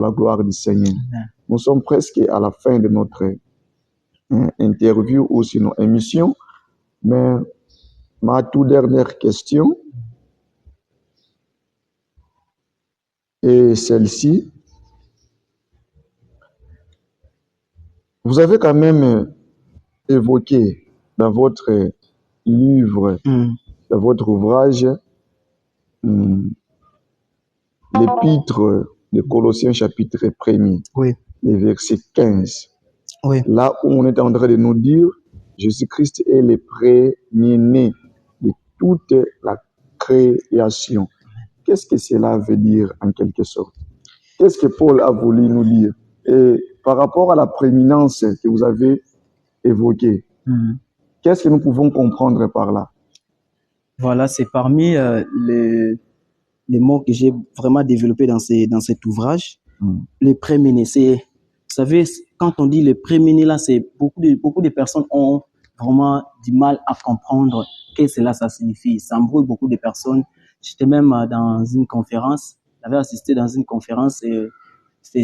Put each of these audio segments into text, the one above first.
la gloire du Seigneur. Amen. Nous sommes presque à la fin de notre interview ou sinon émission, mais ma toute dernière question est celle-ci. Vous avez quand même évoqué dans votre livre, dans votre ouvrage, l'épître de Colossiens chapitre 1er, Oui, le verset 15. oui, Là où on est en train de nous dire, Jésus-Christ est le premier-né de toute la création. Qu'est-ce que cela veut dire en quelque sorte? Qu'est-ce que Paul a voulu nous dire? Et par rapport à la prééminence que vous avez évoquée, qu'est-ce que nous pouvons comprendre par là? voilà, c'est parmi les mots que j'ai vraiment développés dans cet ouvrage. Le préméné, c'est, vous savez, quand on dit le préméné, là, c'est beaucoup de personnes ont vraiment du mal à comprendre ce que cela, ça signifie. Ça embrouille beaucoup de personnes. J'étais même dans une conférence, j'avais assisté dans une conférence et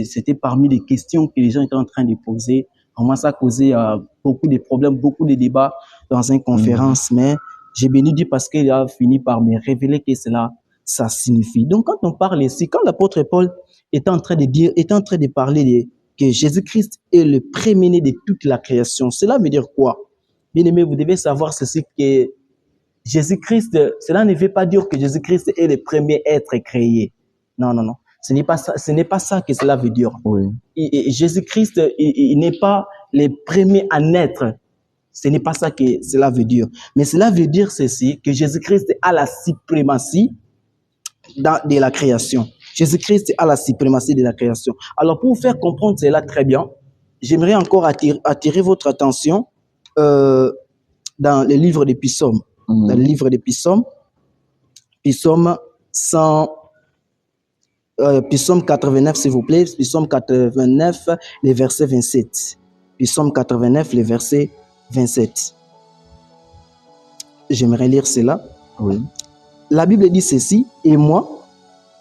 c'était parmi les questions que les gens étaient en train de poser. Vraiment, ça causait beaucoup de problèmes, beaucoup de débats dans une conférence, mais j'ai béni Dieu parce qu'il a fini par me révéler que cela, ça signifie. Donc, quand on parle ici, quand l'apôtre Paul était en train de parler que Jésus-Christ est le premier-né de toute la création, cela veut dire quoi? Bien aimé, vous devez savoir ceci, que Jésus-Christ, cela ne veut pas dire que Jésus-Christ est le premier être créé. Non, non, non. Ce n'est pas ça que cela veut dire. Oui. Et Jésus-Christ, il n'est pas le premier à naître. Ce n'est pas ça que cela veut dire. Mais cela veut dire ceci, que Jésus-Christ a la suprématie de la création. Jésus-Christ a la suprématie de la création. Alors, pour vous faire comprendre cela très bien, j'aimerais encore attirer votre attention dans le livre des Psaumes. Dans le livre des Psaumes, Psaume 89, s'il vous plaît, Psaume 89, le verset 27. Psaume 89, le verset 27. J'aimerais lire cela. Oui. La Bible dit ceci, et moi,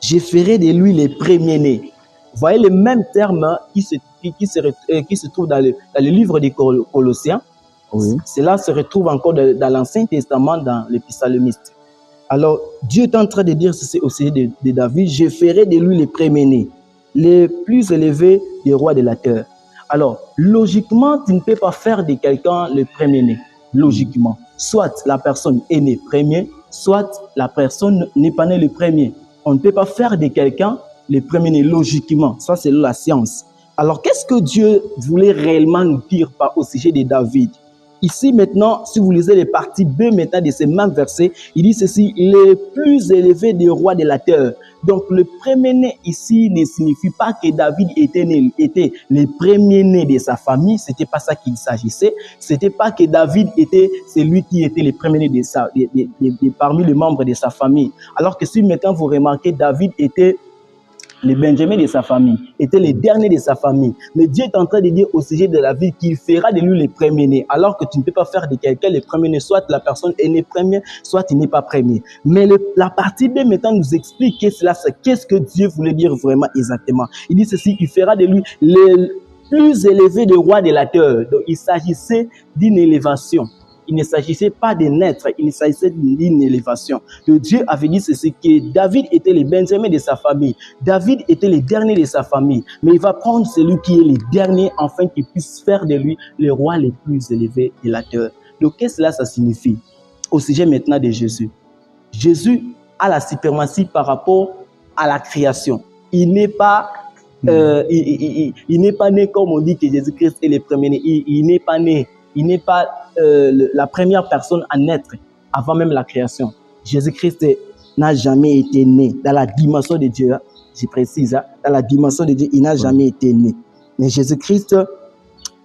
je ferai de lui les premiers-nés. Vous voyez le même terme qui se trouve dans le livre des Colossiens. Oui. Cela se retrouve encore dans l'Ancien Testament, dans les psalmistes. Alors, Dieu est en train de dire ceci au sujet de David, je ferai de lui les premiers-nés, les plus élevés des rois de la terre. Alors, logiquement, tu ne peux pas faire de quelqu'un le premier-né. Logiquement. Soit la personne est née premier, soit la personne n'est pas née le premier. On ne peut pas faire de quelqu'un le premier-né logiquement. Ça, c'est la science. Alors, qu'est-ce que Dieu voulait réellement nous dire au sujet de David? Ici, maintenant, si vous lisez les parties B maintenant de ce même verset, il dit ceci, les plus élevés des rois de la terre. Donc, le premier-né ici ne signifie pas que David était le premier-né de sa famille. C'était pas ça qu'il s'agissait. C'était pas que David était celui qui était le premier-né parmi les membres de sa famille. Alors que si maintenant vous remarquez, David était le Benjamin de sa famille, était le dernier de sa famille. Mais Dieu est en train de dire au sujet de la vie qu'il fera de lui le premier-né, alors que tu ne peux pas faire de quelqu'un le premier-né, soit la personne est née premier, soit il n'est pas premier. Mais la partie B maintenant nous explique qu'est-ce que Dieu voulait dire vraiment exactement. Il dit ceci, il fera de lui le plus élevé des rois de la terre. Donc il s'agissait d'une élévation. Il ne s'agissait pas de naître, il s'agissait d'une élévation. Donc Dieu avait dit ceci, que David était le Benjamin de sa famille. David était le dernier de sa famille. Mais il va prendre celui qui est le dernier, afin qu'il puisse faire de lui le roi le plus élevé de la terre. Donc qu'est-ce que cela ça signifie? Au sujet maintenant de Jésus. Jésus a la suprématie par rapport à la création. Il n'est pas... il n'est pas né comme on dit que Jésus-Christ est le premier-né. Il n'est pas né. Il n'est pas la première personne à naître avant même la création. Jésus-Christ n'a jamais été né dans la dimension de Dieu. Je précise, dans la dimension de Dieu, il n'a jamais été né. Mais Jésus-Christ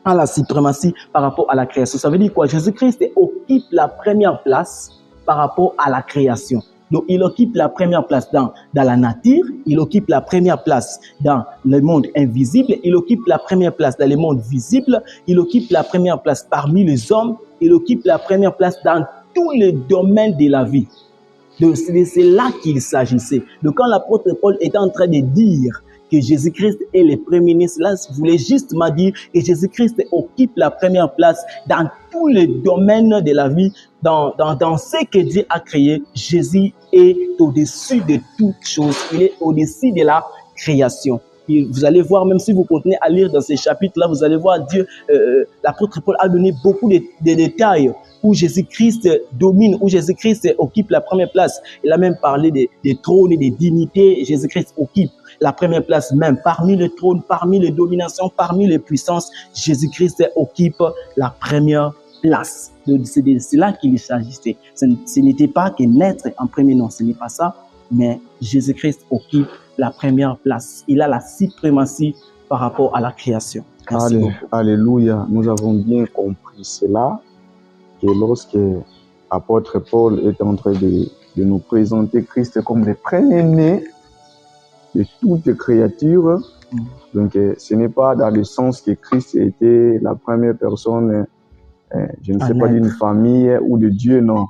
a la suprématie par rapport à la création. Ça veut dire quoi? Jésus-Christ occupe la première place par rapport à la création. Donc, il occupe la première place dans la nature, il occupe la première place dans le monde invisible, il occupe la première place dans le monde visible, il occupe la première place parmi les hommes, il occupe la première place dans tous les domaines de la vie. Donc, c'est là qu'il s'agissait. Donc, quand l'apôtre Paul était en train de dire que Jésus-Christ est le premier. Cela voulait justement dire que Jésus-Christ occupe la première place dans tous les domaines de la vie, dans ce que Dieu a créé. Jésus est au-dessus de toutes choses. Il est au-dessus de la création. Et vous allez voir, même si vous continuez à lire dans ces chapitres-là, vous allez voir Dieu, l'apôtre Paul a donné beaucoup de détails où Jésus-Christ domine, où Jésus-Christ occupe la première place. Il a même parlé des trônes et des dignités. Jésus-Christ occupe la première place même. Parmi les trônes, parmi les dominations, parmi les puissances, Jésus-Christ occupe la première place. C'est de cela qu'il s'agissait. Ce n'était pas que naître en premier, non, ce n'est pas ça. Mais Jésus-Christ occupe la première place. Il a la suprématie par rapport à la création. Merci beaucoup. Alléluia. Nous avons bien compris cela, que lorsque l'apôtre Paul est en train de nous présenter Christ comme le premier-né de toute créature, donc ce n'est pas dans le sens que Christ était la première personne, je ne sais pas, d'une famille ou de Dieu, non.